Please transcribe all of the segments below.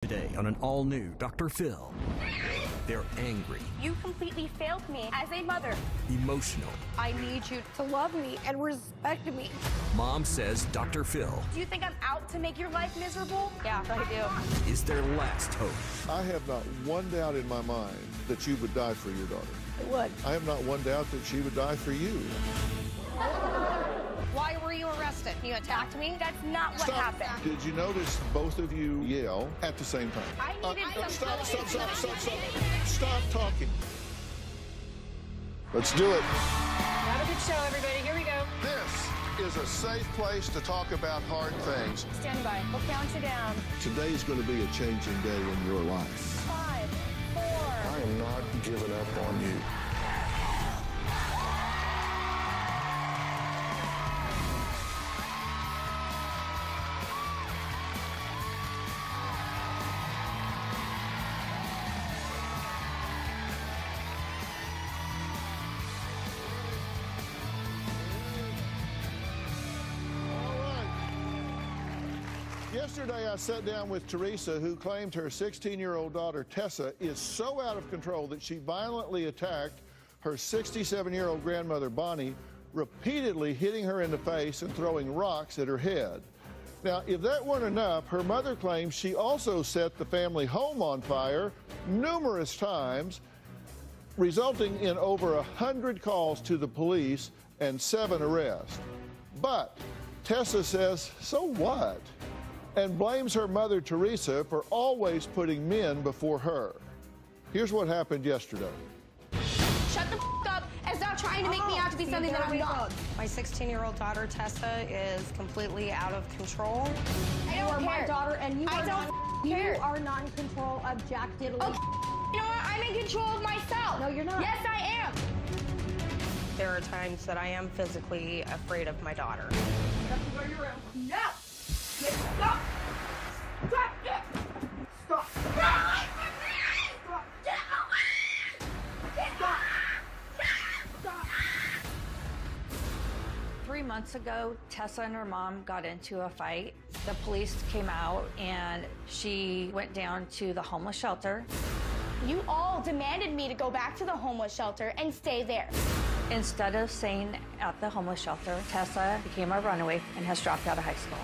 Today on an all-new Dr. Phil. They're angry. You completely failed me as a mother. Emotional. I need you to love me and respect me. Mom says Dr. Phil. Do you think I'm out to make your life miserable? Yeah, I do. Is their last hope. I have not one doubt in my mind that you would die for your daughter. I would. I have not one doubt that she would die for you. Why were you arrested? You attacked me? That's not what happened. Did you notice both of you yell at the same time? I needed Stop talking. Let's do it. Have a good show, everybody. Here we go. This is a safe place to talk about hard things. Stand by. We'll count you down. Today is going to be a changing day in your life. 5, 4. I am not giving up on you. Yesterday, I sat down with Teresa, who claimed her 16-year-old daughter, Tessa, is so out of control that she violently attacked her 67-year-old grandmother, Bonnie, repeatedly hitting her in the face and throwing rocks at her head. Now, if that weren't enough, her mother claims she also set the family home on fire numerous times, resulting in over 100 calls to the police and 7 arrests. But Tessa says, so what? And blames her mother, Teresa, for always putting men before her. Here's what happened yesterday. Shut the up and stop trying to make me out to be something that I'm not. My 16-year-old daughter, Tessa, is completely out of control. You are my daughter, and you are not in control of Jack Diddley. Oh, you know what? I'm in control of myself. No, you're not. Yes, I am. There are times that I am physically afraid of my daughter. No! Stop! Stop! Stop! Stop! Stop! 3 months ago, Tessa and her mom got into a fight. The police came out and she went down to the homeless shelter. You all demanded me to go back to the homeless shelter and stay there. Instead of staying at the homeless shelter, Tessa became a runaway and has dropped out of high school.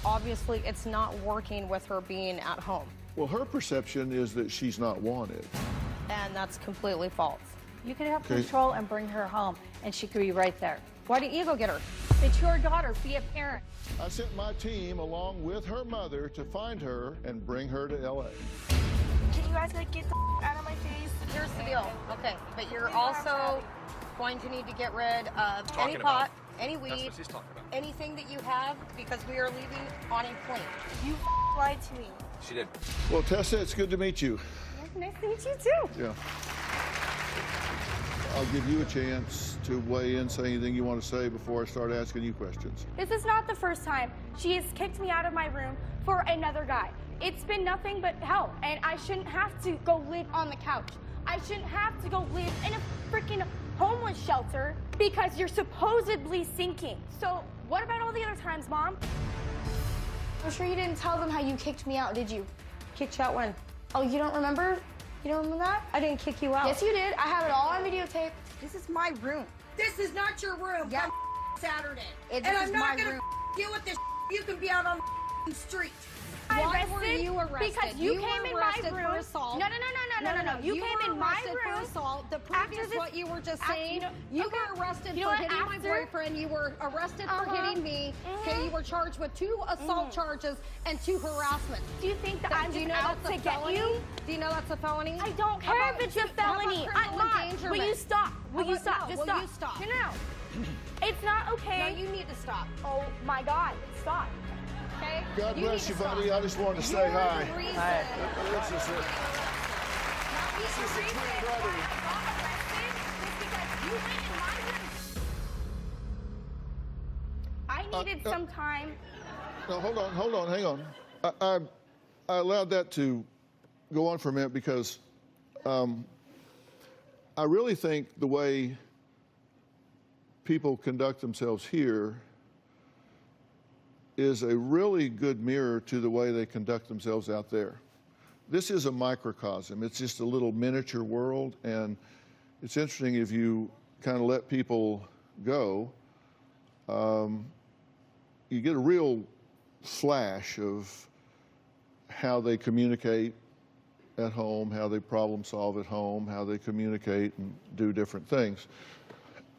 Obviously, it's not working with her being at home. Well, her perception is that she's not wanted. And that's completely false. You could have control and bring her home, and she could be right there. Why didn't you go get her? It's your daughter. Be a parent. I sent my team along with her mother to find her and bring her to L.A. Can you guys get the out of my face? Here's the deal. Okay, but you're also going to need to get rid of any pot, any weed, anything that you have, because we are leaving on a plane. You lied to me. She did. Well, Tessa, it's good to meet you. Nice to meet you, too. Yeah. I'll give you a chance to weigh in, say anything you want to say before I start asking you questions. This is not the first time she has kicked me out of my room for another guy. It's been nothing but hell, and I shouldn't have to go live on the couch. I shouldn't have to go live in a freaking homeless shelter because you're supposedly sinking. So what about all the other times, Mom? I'm sure you didn't tell them how you kicked me out, did you? Kicked you out when? Oh, you don't remember? You don't remember that? I didn't kick you out. Yes, you did. I have it all on videotape. This is my room. This is not your room. Yeah. Saturday. And I'm not going to deal with this. You can be out on the street. Why were you arrested? Because you came in my room. For assault. No. You came in my room room. For assault. The previous what you were just saying. You were arrested for hitting my boyfriend. You were arrested for hitting me. Okay, you were charged with 2 assault charges and 2 harassment. Do you think that I'm just out to get you? Do you know that's a felony? I don't care if it's a felony. I'm not. Will you stop? Will you stop? Just stop. You stop. No. It's not okay. No, you need to stop. Oh my God, stop. Okay? God bless you, buddy. I just wanted to say hi. Hi. This is it. This is a twin brother. I needed some time. No, hold on, hang on. I allowed that to go on for a minute because I really think the way people conduct themselves here is a really good mirror to the way they conduct themselves out there. this is a microcosm. It's just a little miniature world, and it's interesting if you kind of let people go, you get a real flash of how they communicate at home, how they problem solve at home, how they communicate and do different things.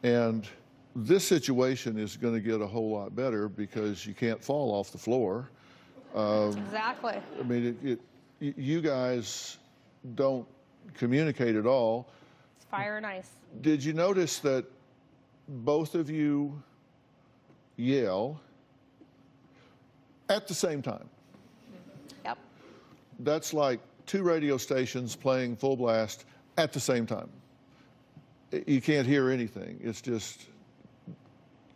And this situation is going to get a whole lot better because you can't fall off the floor. Exactly. I mean, you guys don't communicate at all. It's fire and ice. Did you notice that both of you yell at the same time? Yep. That's like 2 radio stations playing full blast at the same time. You can't hear anything. It's just,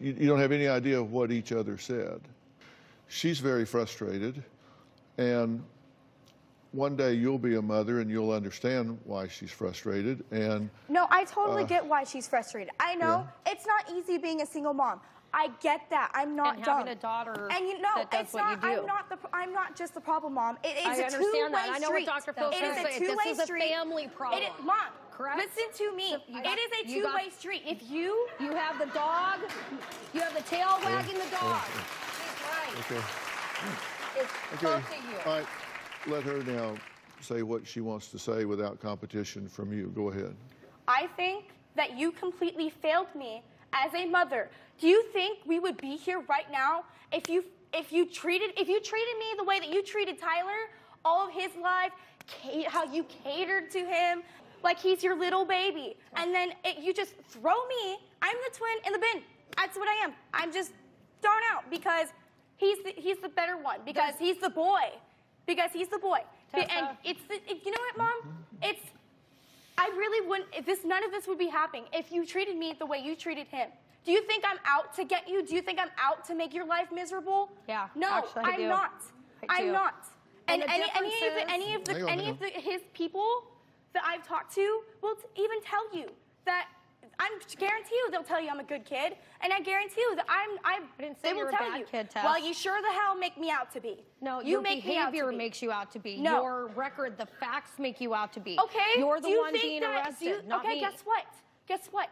you don't have any idea of what each other said. She's very frustrated, and one day you'll be a mother and you'll understand why she's frustrated. And no, I totally get why she's frustrated. I know it's not easy being a single mom. I get that. I'm not and dumb. having a daughter and you know, that does it's what not, you do. I'm not just the problem, Mom. It is I a two-way that. I know street. what Dr. Phil's It going to is say. a two-way This is street. a family problem. Mom, correct? Listen to me. It is a two-way street. If you have the dog, you have the tail wagging the dog. Okay. It's both of you. All right, let her now say what she wants to say without competition from you. Go ahead. I think that you completely failed me as a mother. Do you think we would be here right now if you treated me the way that you treated Tyler all of his life, how you catered to him like he's your little baby, and then you just throw me? I'm the twin in the bin. That's what I am. I'm just thrown out because he's the better one, because he's the boy. Because he's the boy. Tessa. And you know what, Mom? I really wouldn't, none of this would be happening if you treated me the way you treated him. Do you think I'm out to get you? Do you think I'm out to make your life miserable? Yeah. No, actually, I do. not. I'm not. And any of his people that I've talked to will even tell you that I guarantee you they'll tell you I'm a good kid, and I guarantee you that I didn't say they you will were a tell bad you. kid, Tess. Well, you sure the hell make me out to be. No, you your make me out to behavior be. makes you out to be. No. Your record, the facts make you out to be. Okay. You're the do you one think being that, arrested, not okay, me. guess what? Guess what?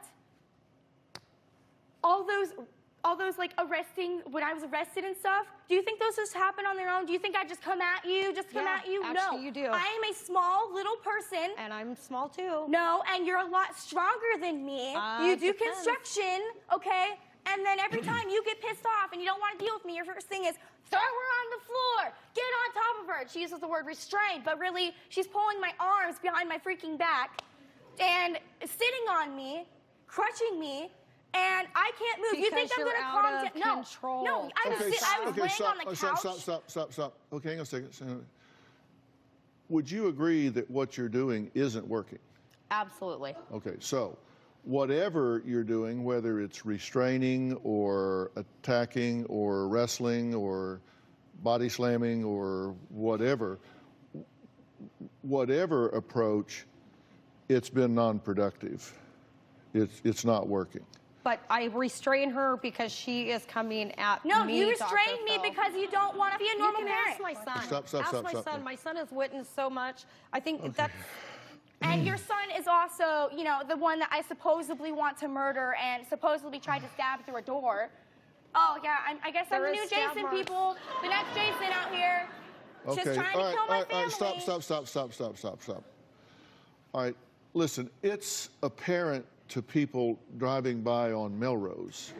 All those like arresting, when I was arrested and stuff, do you think those just happen on their own? Do you think I just come at you, Actually, no. you do. I am a small little person. And I'm small too. No, and you're a lot stronger than me. You do depends. construction, okay? And then every time you get pissed off and you don't want to deal with me, your first thing is throw her on the floor, get on top of her. She uses the word restraint, but really she's pulling my arms behind my freaking back and sitting on me, crushing me, and I can't move. Because you think I'm going to calm down? Control. No, I was laying on the couch. Stop. Okay, hang on a second. Would you agree that what you're doing isn't working? Absolutely. Okay, so whatever you're doing, whether it's restraining or attacking or wrestling or body slamming or whatever approach, it's been non-productive. It's not working. But I restrain her because she is coming at me. No, you restrain me because you don't want to be a normal parent. Ask my son. Stop. My son. My son has witnessed so much. I think that's... And your son is also, you know, the one that I supposedly want to murder and supposedly tried to stab through a door. Oh, yeah, I guess I'm the new Jason, people. The next Jason out here. Okay. Just trying to kill my family. Stop. All right, listen, it's apparent to people driving by on Melrose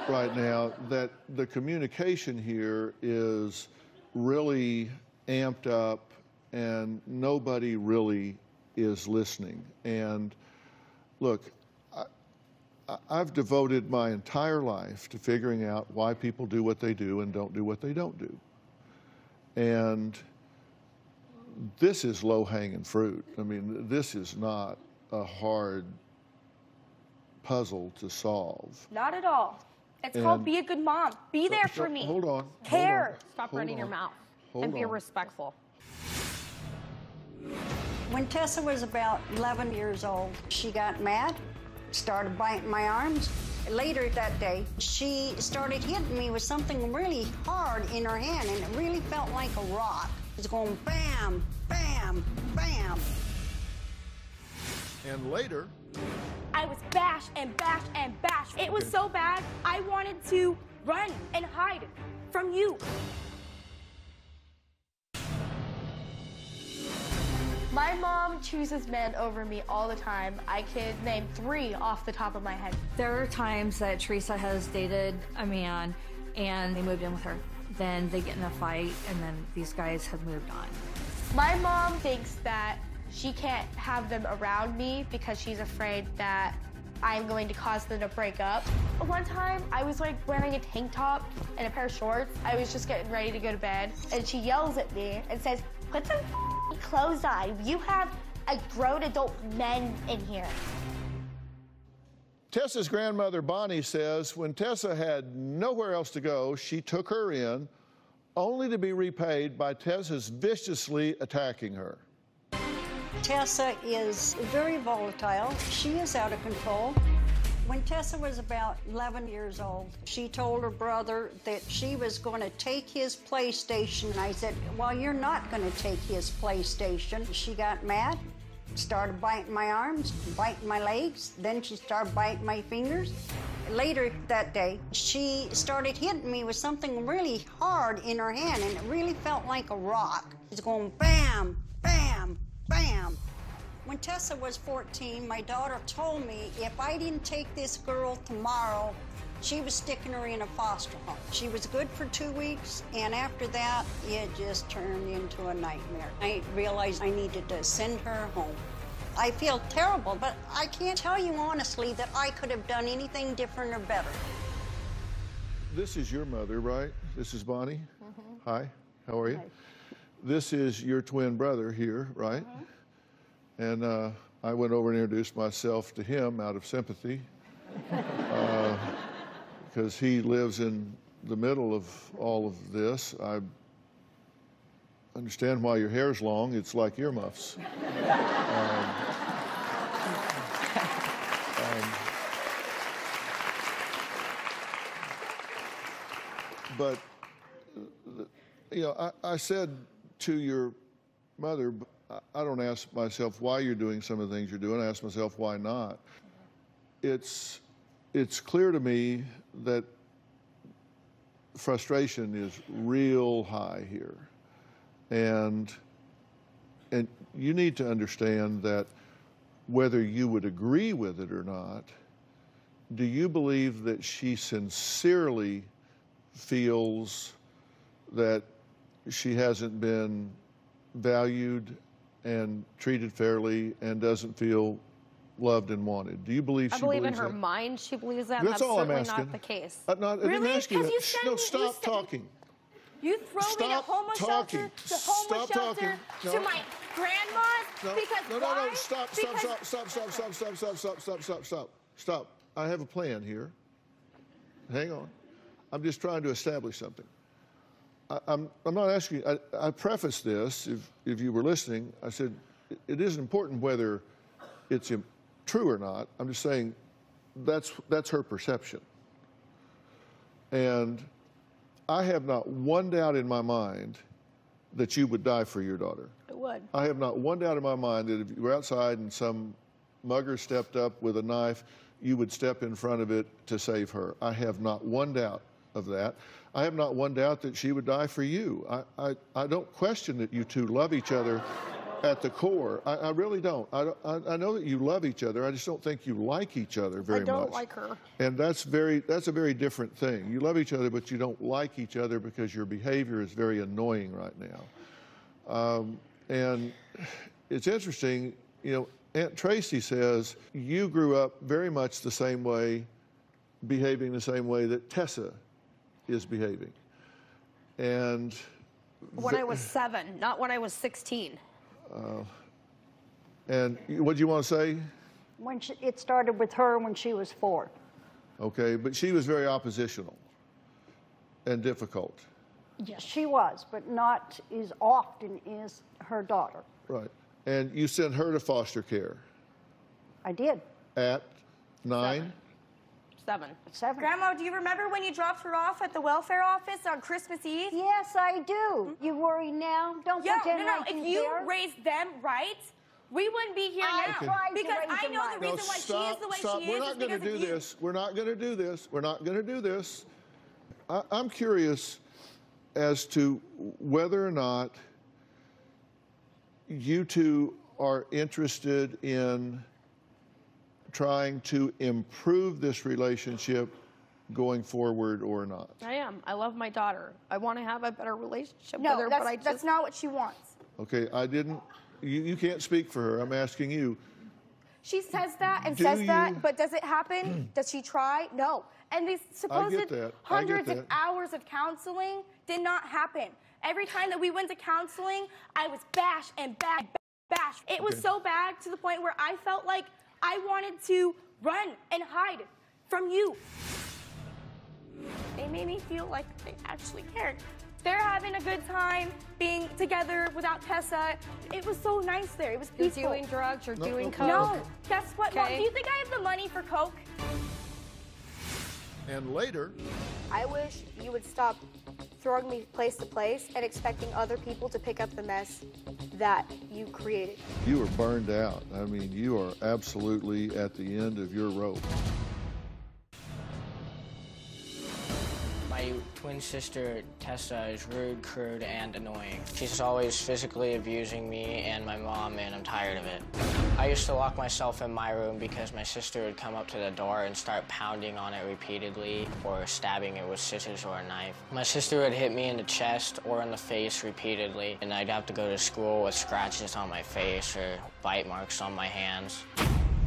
right now that the communication here is really amped up and nobody really is listening. And look, I've devoted my entire life to figuring out why people do what they do and don't do what they don't do. And this is low-hanging fruit. I mean, this is not a hard puzzle to solve. Not at all. It's called be a good mom. Be there for me. Hold on. Care. Stop running your mouth and be respectful. When Tessa was about 11 years old, she got mad, started biting my arms. Later that day, she started hitting me with something really hard in her hand, and it really felt like a rock. It's going bam, bam, bam. And later, I was bashed and bashed and bashed. It was so bad, I wanted to run and hide from you. My mom chooses men over me all the time. I could name 3 off the top of my head. There are times that Teresa has dated a man and they moved in with her. Then they get in a fight and then these guys have moved on. My mom thinks that she can't have them around me because she's afraid that I'm going to cause them to break up. One time, I was like wearing a tank top and a pair of shorts. I was just getting ready to go to bed, and she yells at me and says, "Put some clothes on. You have a grown adult men in here." Tessa's grandmother, Bonnie, says when Tessa had nowhere else to go, she took her in, only to be repaid by Tessa's viciously attacking her. Tessa is very volatile. She is out of control. When Tessa was about 11 years old, she told her brother that she was going to take his PlayStation. And I said, "Well, you're not going to take his PlayStation." She got mad, started biting my arms, biting my legs. Then she started biting my fingers. Later that day, she started hitting me with something really hard in her hand, and it really felt like a rock. It's going bam, bam, bam. When Tessa was 14, my daughter told me if I didn't take this girl tomorrow, she was sticking her in a foster home. She was good for 2 weeks, and after that, it just turned into a nightmare. I realized I needed to send her home. I feel terrible, but I can't tell you honestly that I could have done anything different or better. This is your mother, right? This is Bonnie? Mm-hmm. Hi, how are you? Hi. This is your twin brother here, right? Mm-hmm. And I went over and introduced myself to him out of sympathy because he lives in the middle of all of this. I understand why your hair's long. It's like earmuffs. But, you know, I said to your mother, I don't ask myself why you're doing some of the things you're doing. I ask myself why not. It's clear to me that frustration is real high here. And you need to understand that whether you would agree with it or not, do you believe that she sincerely feels that she hasn't been valued and treated fairly and doesn't feel loved and wanted? Do you believe she believes that? I believe in her mind she believes that. That's all I'm certainly asking. Not the case. I Really? didn't ask you that. You said- No, you stop said- talking. You throw me to Stop homeless talking. shelter, to homeless Stop shelter, talking. No. to my grandma's, No, because no, why? no, stop. Stop. I have a plan here. Hang on. I'm just trying to establish something. I'm not asking you, I prefaced this, if you were listening, I said, it isn't important whether it's true or not. I'm just saying that's her perception. And I have not one doubt in my mind that you would die for your daughter. I would. I have not one doubt in my mind that if you were outside and some mugger stepped up with a knife, you would step in front of it to save her. I have not one doubt of that. I have not one doubt that she would die for you. I don't question that you two love each other at the core. I really don't. I know that you love each other. I just don't think you like each other very much. I don't like her. And that's a very different thing. You love each other, but you don't like each other because your behavior is very annoying right now. And it's interesting, you know, Aunt Tracy says you grew up very much the same way, behaving the same way that Tessa is behaving. And when I was 7, not when I was 16. And what do you want to say? It started with her when she was 4. Okay, but she was very oppositional and difficult. Yes, she was, but not as often as her daughter. Right. And you sent her to foster care I did. at 9? 7. Grandma, do you remember when you dropped her off at the welfare office on Christmas Eve? Yes, I do. You worry now? Don't pretend like you if you raised them right, we wouldn't be here now. Because I know the reason why she is the way she is. We're not going to do this. We're not going to do this. We're not going to do this. I'm curious as to whether or not you two are interested in trying to improve this relationship going forward or not. I am. I love my daughter. I want to have a better relationship with her, but that's not what she wants. Okay, I didn't. You can't speak for her. I'm asking you. She says that and says that, but does it happen? Does she try? No. And these supposed hundreds of hours of counseling did not happen. Every time that we went to counseling, I was bashed and bashed. It was so bad to the point where I felt like I wanted to run and hide from you. They made me feel like they actually cared. They're having a good time being together without Tessa. It was so nice there. It was peaceful. You're doing drugs, you're doing coke. No, guess what, Mom? Do you think I have the money for coke? And later, I wish you would stop throwing me place to place and expecting other people to pick up the mess that you created. You are burned out. I mean, you are absolutely at the end of your rope. My twin sister, Tessa, is rude, crude, and annoying. She's always physically abusing me and my mom, and I'm tired of it. I used to lock myself in my room because my sister would come up to the door and start pounding on it repeatedly or stabbing it with scissors or a knife. My sister would hit me in the chest or in the face repeatedly, and I'd have to go to school with scratches on my face or bite marks on my hands.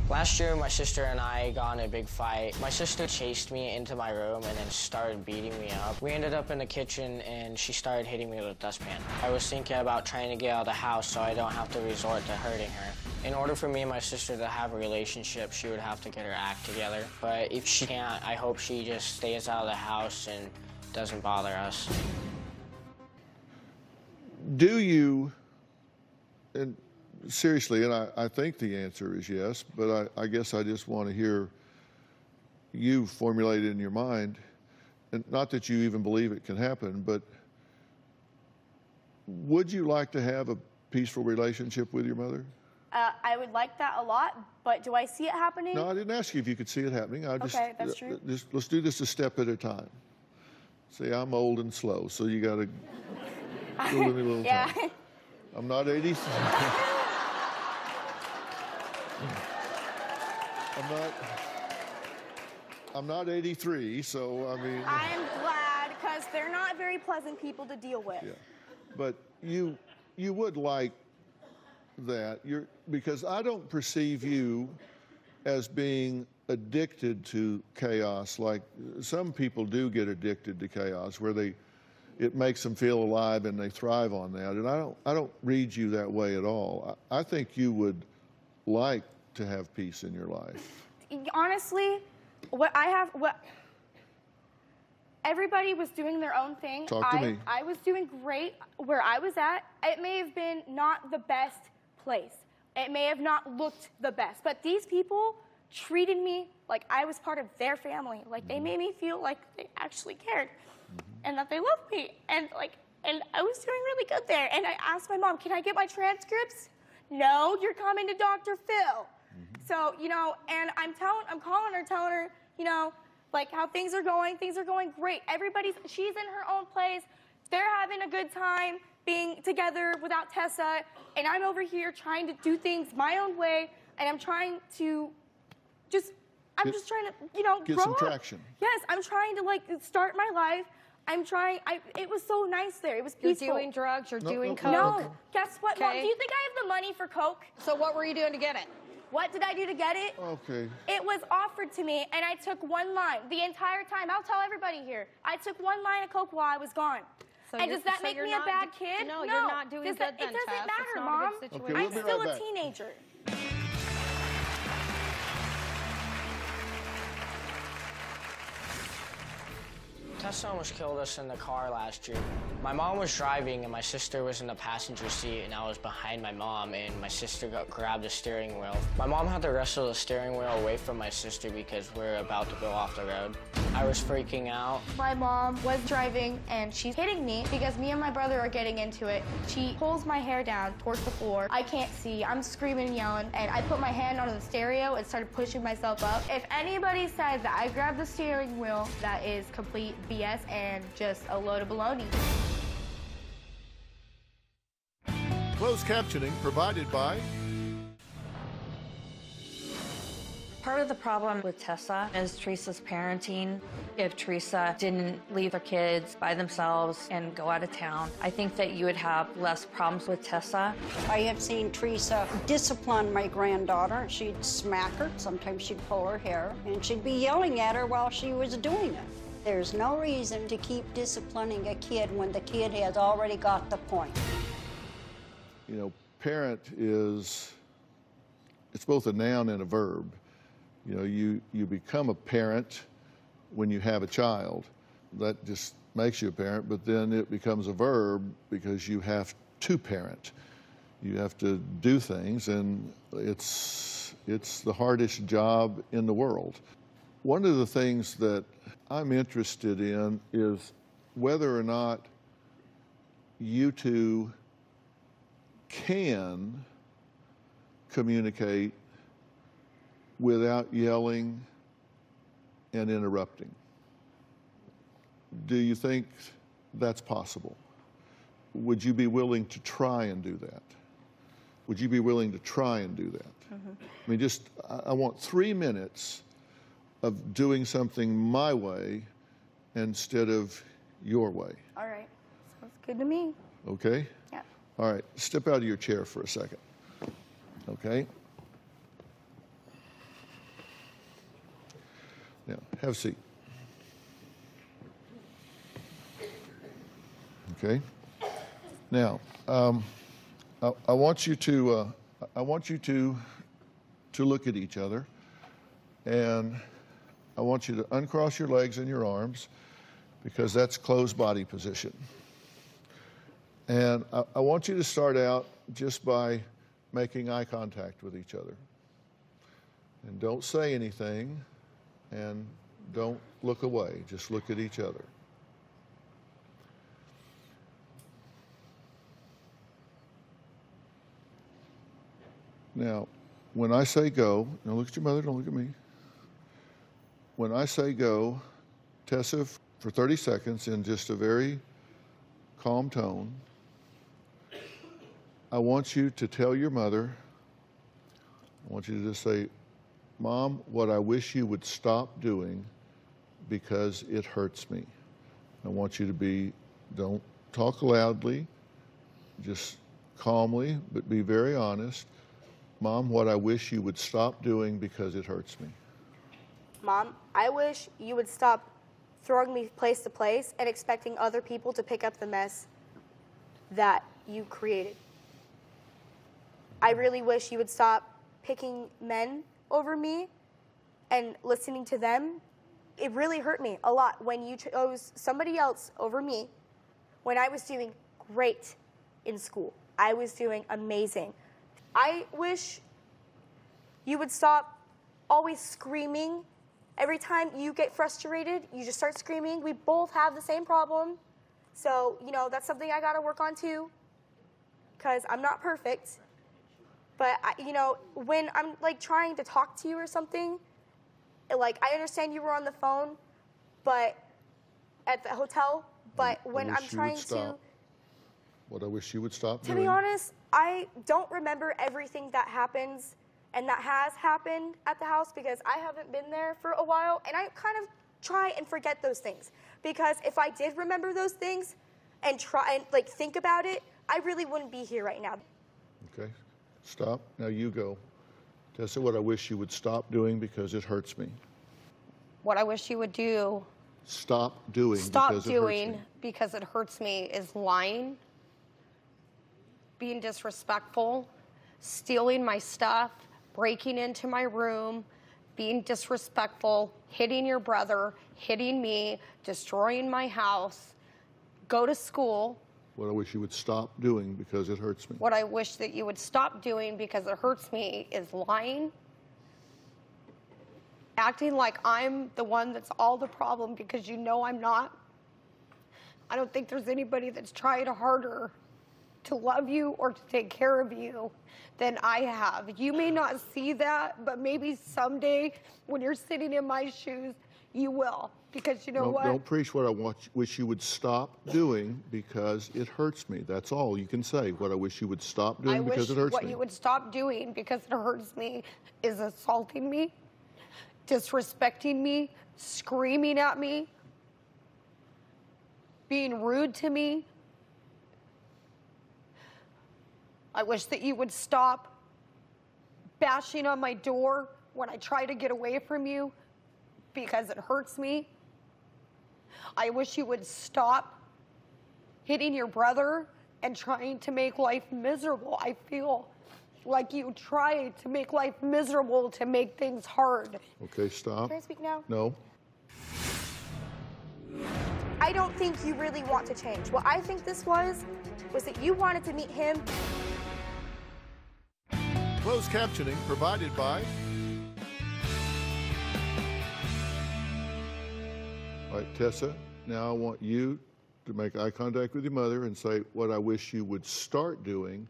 Last year, my sister and I got in a big fight. My sister chased me into my room and then started beating me up. We ended up in the kitchen and she started hitting me with a dustpan. I was thinking about trying to get out of the house so I don't have to resort to hurting her. In order for me and my sister to have a relationship, she would have to get her act together. But if she can't, I hope she just stays out of the house and doesn't bother us. Do you, and seriously, and I think the answer is yes, but I guess I just want to hear you formulate it in your mind, and not that you even believe it can happen, but would you like to have a peaceful relationship with your mother? I would like that a lot, but do I see it happening? No, I didn't ask you if you could see it happening. Okay, that's true. Let's do this a step at a time. See, I'm old and slow, so you got to give me a little time. I'm not 80. I'm not 83, so I mean. I'm glad, because they're not very pleasant people to deal with. Yeah, but you would like that, because I don't perceive you as being addicted to chaos. Like some people do get addicted to chaos, where it makes them feel alive and they thrive on that. And I don't read you that way at all. I think you would like to have peace in your life. Honestly, everybody was doing their own thing. Talk to me. I was doing great where I was at. It may have been not the best place. It may have not looked the best, but these people treated me like I was part of their family. Like they made me feel like they actually cared and that they loved me. And I was doing really good there. And I asked my mom, can I get my transcripts? No, you're coming to Dr. Phil. So, and I'm calling her, telling her, like how things are going. Things are going great. She's in her own place. They're having a good time being together without Tessa. And I'm over here trying to do things my own way. And I'm trying to just trying to, get grow some up. traction. Yes, I'm trying to start my life. It was so nice there. It was peaceful. You're doing drugs, you're doing coke. No, guess what, Mom? Do you think I have the money for coke? So what were you doing to get it? What did I do to get it? Okay. It was offered to me, and I took one line the entire time. I'll tell everybody here. I took one line of coke while I was gone. So and does that make me a bad kid? No, you're not doing good then, It doesn't Tess. matter, Mom. Okay, I'm still a teenager. Tessa almost killed us in the car last year. My mom was driving and my sister was in the passenger seat and I was behind my mom and my sister grabbed the steering wheel. My mom had to wrestle the steering wheel away from my sister because we were about to go off the road. I was freaking out. My mom was driving and she's hitting me because me and my brother are getting into it. She pulls my hair down towards the floor. I can't see. I'm screaming and yelling and I put my hand on the stereo and started pushing myself up. If anybody says that I grabbed the steering wheel, that is complete BS and just a load of baloney. Closed captioning provided by... Part of the problem with Tessa is Teresa's parenting. If Teresa didn't leave her kids by themselves and go out of town, I think that you would have less problems with Tessa. I have seen Teresa discipline my granddaughter. She'd smack her, sometimes she'd pull her hair, and she'd be yelling at her while she was doing it. There's no reason to keep disciplining a kid when the kid has already got the point. You know, parent is, it's both a noun and a verb. You know, you become a parent when you have a child. That just makes you a parent, but then it becomes a verb because you have to parent. You have to do things, and it's the hardest job in the world. One of the things that I'm interested in is whether or not you two can communicate without yelling and interrupting. Do you think that's possible? Would you be willing to try and do that? Would you be willing to try and do that? Mm-hmm. I mean, I want 3 minutes of doing something my way instead of your way. All right, sounds good to me. Okay? Yeah. All right, step out of your chair for a second. Okay? Now, have a seat. Okay? Now, I want you to look at each other, and I want you to uncross your legs and your arms because that's closed body position. And I want you to start out just by making eye contact with each other. And don't say anything, and don't look away. Just look at each other. Now, when I say go, now look at your mother, don't look at me. When I say go, Tessa, for 30 seconds in just a very calm tone, I want you to tell your mother, I want you to just say, Mom, what I wish you would stop doing because it hurts me. I want you to don't talk loudly, just calmly, but be very honest. Mom, what I wish you would stop doing because it hurts me. Mom, I wish you would stop throwing me place to place and expecting other people to pick up the mess that you created. I really wish you would stop picking men over me and listening to them. It really hurt me a lot when you chose somebody else over me when I was doing great in school. I was doing amazing. I wish you would stop always screaming. Every time you get frustrated, you just start screaming. We both have the same problem. So, you know, that's something I got to work on too, because I'm not perfect. But, you know, when I'm, like, trying to talk to you or something, like, I understand you were on the phone, but at the hotel, but when I'm trying to... What I wish you would stop doing. To be honest, I don't remember everything that happens and that has happened at the house because I haven't been there for a while, and I kind of try and forget those things. Because if I did remember those things and try and, like, think about it, I really wouldn't be here right now. Okay. Stop. Now you go. Tessa, what I wish you would stop doing because it hurts me. What I wish you would do. Stop doing because it hurts me is lying, being disrespectful, stealing my stuff, breaking into my room, being disrespectful, hitting your brother, hitting me, destroying my house, go to school. What I wish you would stop doing because it hurts me. What I wish that you would stop doing because it hurts me is lying, acting like I'm the one that's all the problem because you know I'm not. I don't think there's anybody that's tried harder to love you or to take care of you than I have. You may not see that, but maybe someday when you're sitting in my shoes, you will. Because you know what? Don't preach what I wish you would stop doing because it hurts me. That's all you can say. What I wish you would stop doing because it hurts me. What you would stop doing because it hurts me is assaulting me, disrespecting me, screaming at me, being rude to me. I wish that you would stop bashing on my door when I try to get away from you because it hurts me. I wish you would stop hitting your brother and trying to make life miserable. I feel like you try to make life miserable to make things hard. Okay, stop. Can I speak now? No. I don't think you really want to change. What I think this was that you wanted to meet him. Closed captioning provided by... All right, Tessa, now I want you to make eye contact with your mother and say what I wish you would start doing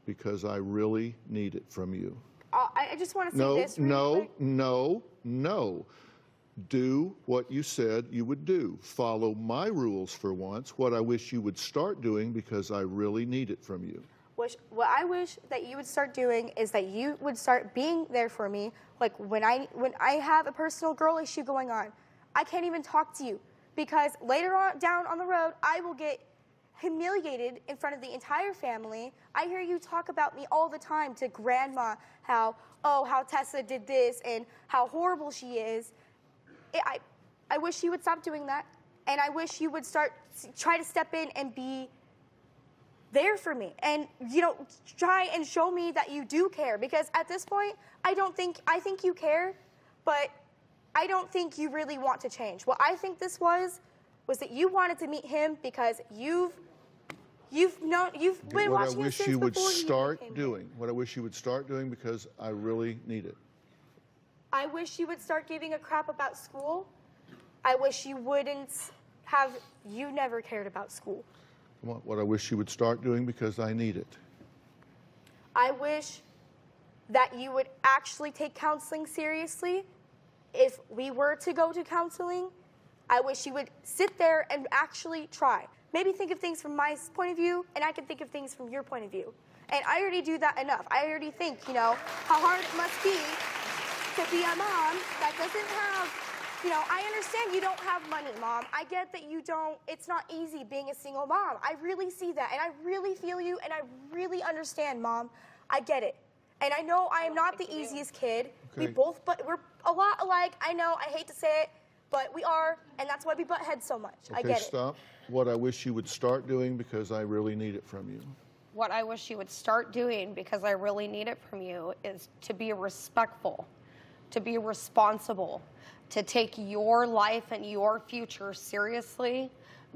because I really need it from you. I just want to say this really quick. No. Do what you said you would do. Follow my rules for once, what I wish you would start doing because I really need it from you. What I wish that you would start doing is that you would start being there for me. Like when I have a personal girl issue going on, I can't even talk to you because later on down on the road, I will get humiliated in front of the entire family. I hear you talk about me all the time to grandma, how Tessa did this and how horrible she is. I wish you would stop doing that, and I wish you would try to step in and be there for me, and try and show me that you do care. Because at this point, I think you care, but I don't think you really want to change. What I think this was that you wanted to meet him because you've been watching him since before he came here. What I wish you would start doing because I really need it. I wish you would start giving a crap about school. I wish you you never cared about school. What I wish you would start doing because I need it. I wish that you would actually take counseling seriously. If we were to go to counseling, I wish you would sit there and actually try. Maybe think of things from my point of view, and I can think of things from your point of view. And I already do that enough. I already think, how hard it must be to be a mom that doesn't have, I understand you don't have money, Mom. I get that you don't, it's not easy being a single mom. I really see that, and I really feel you, and I really understand, Mom. I get it. And I know I am not the easiest kid. Okay. But we're a lot alike. I know, I hate to say it, but we are, and that's why we butt heads so much. Okay, I get stop. What I wish you would start doing because I really need it from you. What I wish you would start doing because I really need it from you is to be respectful, to be responsible, to take your life and your future seriously,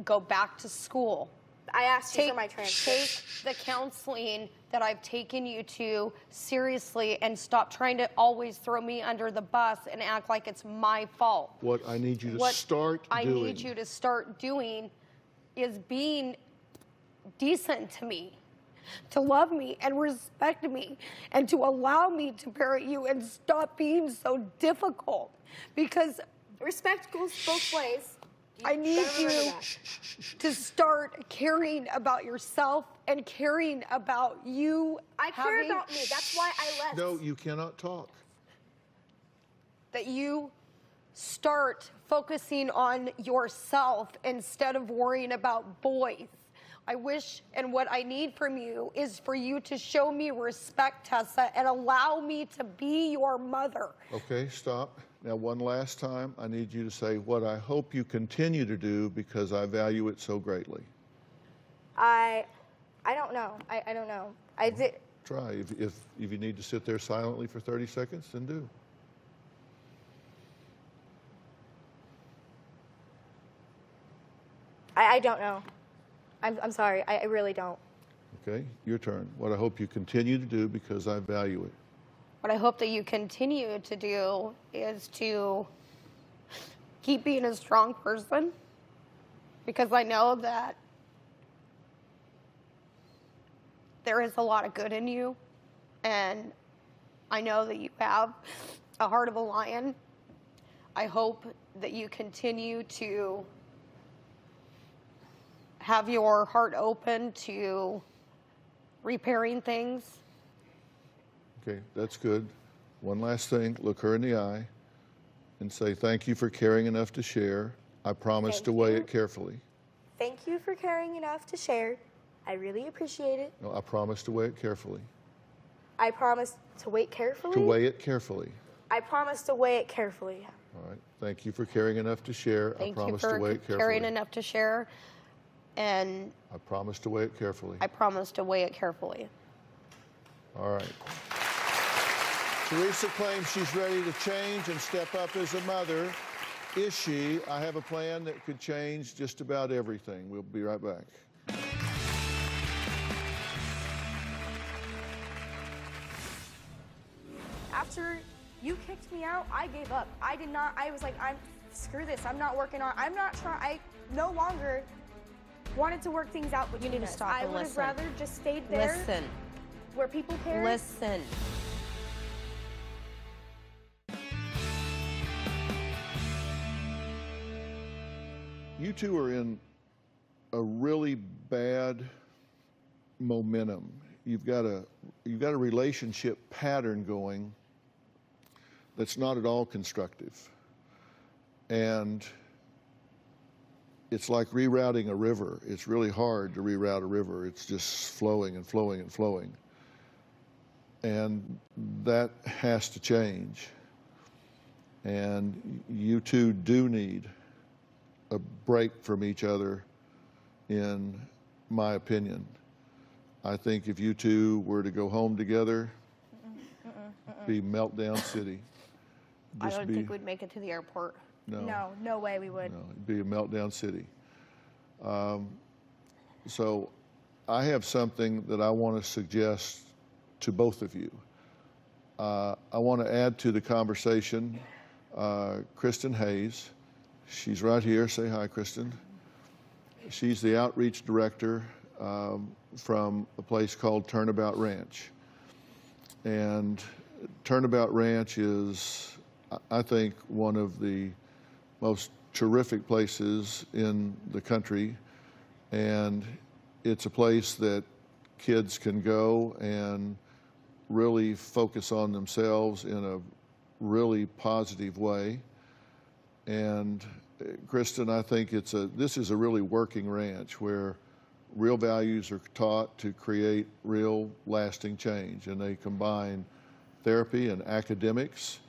go back to school. I asked you for my transcript. Take the counseling that I've taken you to seriously and stop trying to always throw me under the bus and act like it's my fault. What I need you to start doing. I need you to start doing is being decent to me, to love me and respect me, and to allow me to parent you and stop being so difficult. Because respect goes both ways. I need you to start caring about yourself and caring about you. I care about me. That's why I left. No, you cannot talk. That you start focusing on yourself instead of worrying about boys. I wish, and what I need from you is for you to show me respect, Tessa, and allow me to be your mother. Okay, stop. Now, one last time, I need you to say what I hope you continue to do because I value it so greatly. I don't know. I don't know. I did. Try. If you need to sit there silently for 30 seconds, then do. I don't know. I'm sorry. I really don't. Okay, your turn. What I hope you continue to do, because I value it. What I hope that you continue to do is to keep being a strong person, because I know that there is a lot of good in you, and I know that you have a heart of a lion. I hope that you continue to have your heart open to repairing things. Okay, that's good. One last thing, look her in the eye and say, thank you for caring enough to share. I promise to weigh it carefully. Thank you for caring enough to share. I really appreciate it. No, I promise to weigh it carefully. I promise to wait carefully. To weigh it carefully. I promise to weigh it carefully. All right. Thank you for caring enough to share. Thank I promise you to for weigh it carefully. caring enough to share, and I promise to weigh it carefully. I promise to weigh it carefully. All right. Teresa claims she's ready to change and step up as a mother. Is she? I have a plan that could change just about everything. We'll be right back. After you kicked me out, I gave up. I did not, I was like, screw this. I'm not working on, I'm not trying, I no longer wanted to work things out between us. You need to stop I and would have listen. rather just stayed there. Listen. Where people care. Listen. You two are in a really bad momentum. You've got a relationship pattern going that's not at all constructive. And it's like rerouting a river. It's really hard to reroute a river. It's just flowing and flowing and flowing. And that has to change. And you two do need a break from each other, in my opinion. I think if you two were to go home together, be meltdown city. I don't think we'd make it to the airport. No, no way we would. No, it'd be a meltdown city. So I have something that I want to suggest to both of you. I want to add to the conversation Kristen Hayes. She's right here. Say hi, Kristen. She's the outreach director from a place called Turnabout Ranch. And Turnabout Ranch is, I think, one of the most terrific places in the country. And it's a place that kids can go and really focus on themselves in a really positive way. And Kristen, I think this is a really working ranch where real values are taught to create real lasting change, and they combine therapy and academics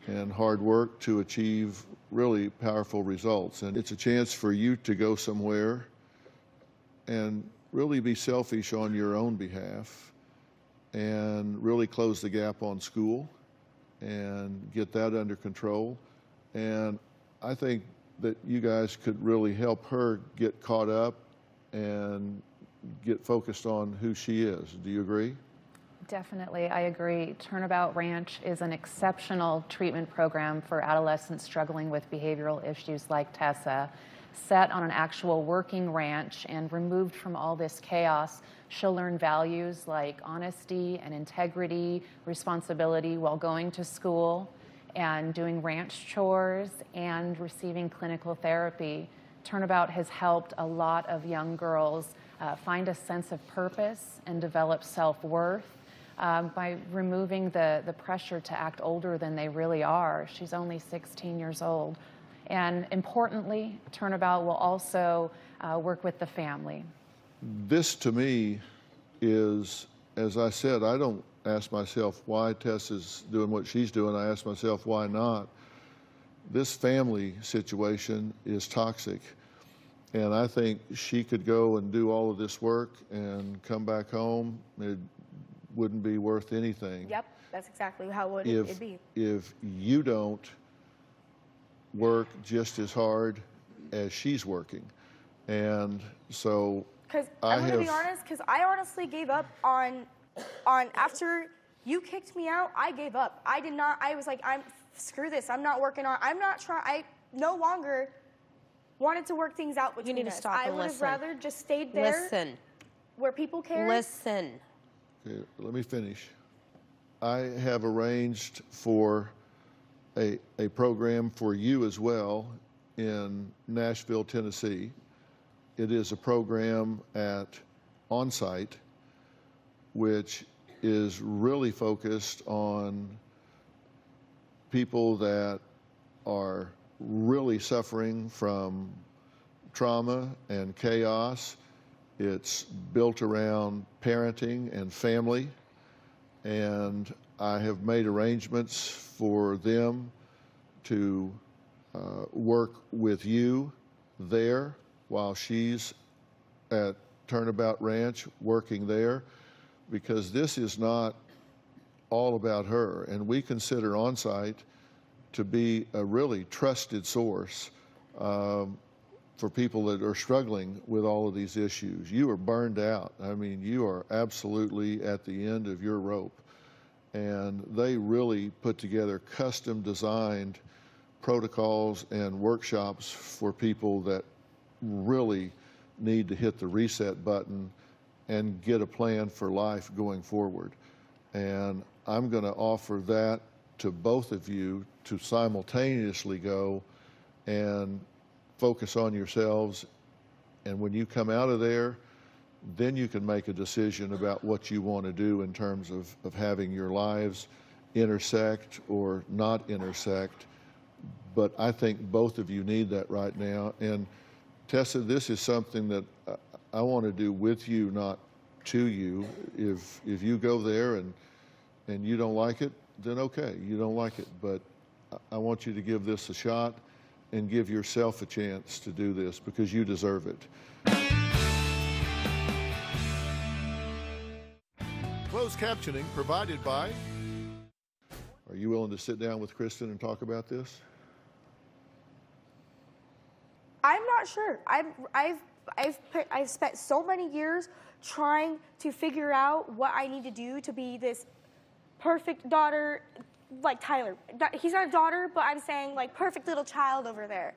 and hard work to achieve really powerful results. And it's a chance for you to go somewhere and really be selfish on your own behalf and really close the gap on school and get that under control. And I think that you guys could really help her get caught up and get focused on who she is. Do you agree? Definitely, I agree. Turnabout Ranch is an exceptional treatment program for adolescents struggling with behavioral issues like Tessa. Set on an actual working ranch and removed from all this chaos, she'll learn values like honesty and integrity, responsibility while going to school and doing ranch chores and receiving clinical therapy. Turnabout has helped a lot of young girls find a sense of purpose and develop self-worth by removing the pressure to act older than they really are. She's only 16 years old. And importantly, Turnabout will also work with the family. This to me is, as I said, I don't ask myself why Tess is doing what she's doing. I ask myself why not. This family situation is toxic. And I think she could go and do all of this work and come back home. It wouldn't be worth anything. Yep, that's exactly how it'd be. If you don't work just as hard as she's working. And so Because I'm going to be honest, because I honestly gave up on after you kicked me out, I gave up. I did not, I was like, screw this, I'm not working on, I'm not trying, I no longer wanted to work things out between us. You need to stop and I would have listen. rather just stayed there. Listen. Where people care. Listen. Okay, let me finish. I have arranged for a program for you as well in Nashville, Tennessee. It is a program at on-site, which is really focused on people that are really suffering from trauma and chaos. It's built around parenting and family, and I have made arrangements for them to work with you there while she's at Turnabout Ranch working there, because this is not all about her, and we consider on-site to be a really trusted source for people that are struggling with all of these issues. You are burned out. I mean, you are absolutely at the end of your rope. And they really put together custom designed protocols and workshops for people that really need to hit the reset button and get a plan for life going forward. And I'm going to offer that to both of you to simultaneously go and focus on yourselves. And when you come out of there, then you can make a decision about what you want to do in terms of having your lives intersect or not intersect. But I think both of you need that right now. And Tessa, this is something that I want to do with you, not to you. If you go there and you don't like it, then okay, you don't like it. But I want you to give this a shot and give yourself a chance to do this because you deserve it. Closed captioning provided by. Are you willing to sit down with Kristen and talk about this? I'm not sure. I've spent so many years trying to figure out what I need to do to be this perfect daughter, like Tyler. He's not a daughter, but I'm saying like perfect little child over there.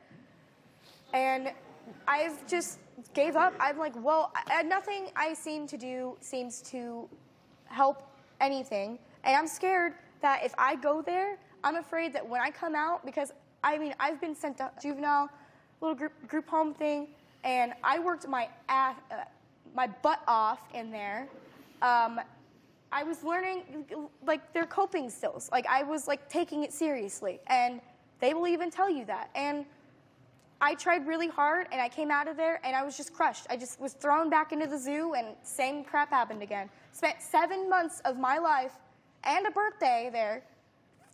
And I've just gave up. I'm like, well, nothing I seem to do seems to help anything. And I'm scared that if I go there, I'm afraid that when I come out, because I mean, I've been sent to juvenile, little group home thing, and I worked my butt off in there. I was learning like their coping skills. Like I was like taking it seriously, and they will even tell you that. And I tried really hard, and I came out of there, and I was just crushed. I just was thrown back into the zoo, and same crap happened again. Spent 7 months of my life and a birthday there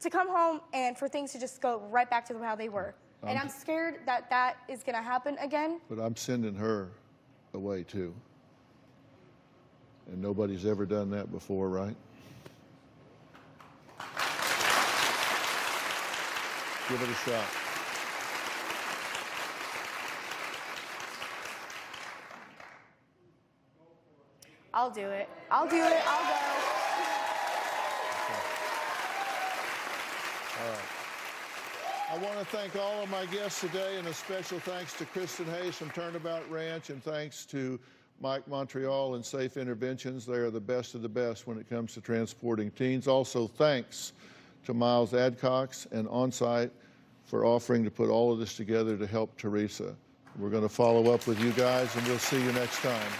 to come home and for things to just go right back to how they were. And I'm scared that that is going to happen again. But I'm sending her away too. And nobody's ever done that before, right? Give it a shot. I'll do it. I'll do it. I'll go. All right. I want to thank all of my guests today, and a special thanks to Kristen Hayes from Turnabout Ranch, and thanks to Mike Montreal and Safe Interventions. They are the best of the best when it comes to transporting teens. Also, thanks to Miles Adcox and On-Site for offering to put all of this together to help Teresa. We're going to follow up with you guys, and we'll see you next time.